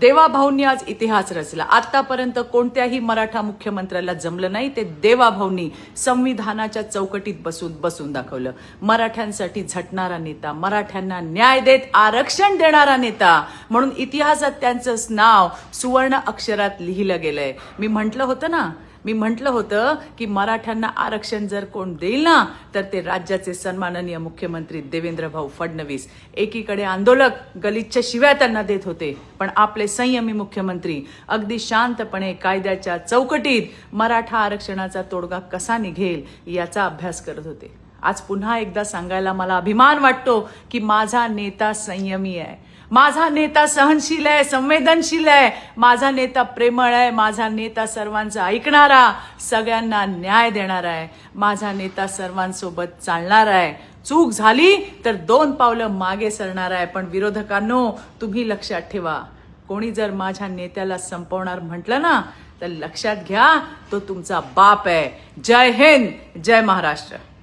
देवाभाऊंनी आज इतिहास रचला. आतापर्यंत कोणत्याही मराठा मुख्यमंत्र्याला जमलं नाही ते देवाभाऊंनी संविधानाच्या चौकटीत बसून दाखवलं. मराठ्यांसाठी झटणारा नेता, मराठ्यांना न्याय देत आरक्षण देणारा नेता म्हणून इतिहासात त्यांचं नाव सुवर्ण अक्षरात लिहिलं गेलंय. मी म्हटलं होतं की मराठ्यांना आरक्षण जर कोण देईल ना तर ते राज्याचे सन्माननीय मुख्यमंत्री देवेंद्र भाऊ फडणवीस. एकीकडे आंदोलक गलिच्छ शिव्या त्यांना देत होते, पण आपले संयमी मुख्यमंत्री अगदी शांतपणे कायद्याच्या चौकटीत मराठा आरक्षणाचा तोडगा कसा निघेल याचा अभ्यास करत होते. आज पुन्हा एकदा सांगायला मला अभिमान वाटतो की माझा नेता संयमी आहे, माझा नेता सहनशील आहे, संवेदनशील आहे, माझा नेता प्रेमळ आहे, माझा नेता सर्वांचं ऐकणारा, सगळ्यांना न्याय देणारा आहे, माझा नेता सर्वांसोबत चालणार आहे. चूक झाली तर 2 पावलं मागे सरणार आहे. पण विरोधकांनो, तुम्ही लक्षात ठेवा, कोणी जर माझ्या नेत्याला संपवणार म्हटलं ना तर लक्षात घ्या, तो तुमचा बाप आहे. जय हिंद, जय महाराष्ट्र.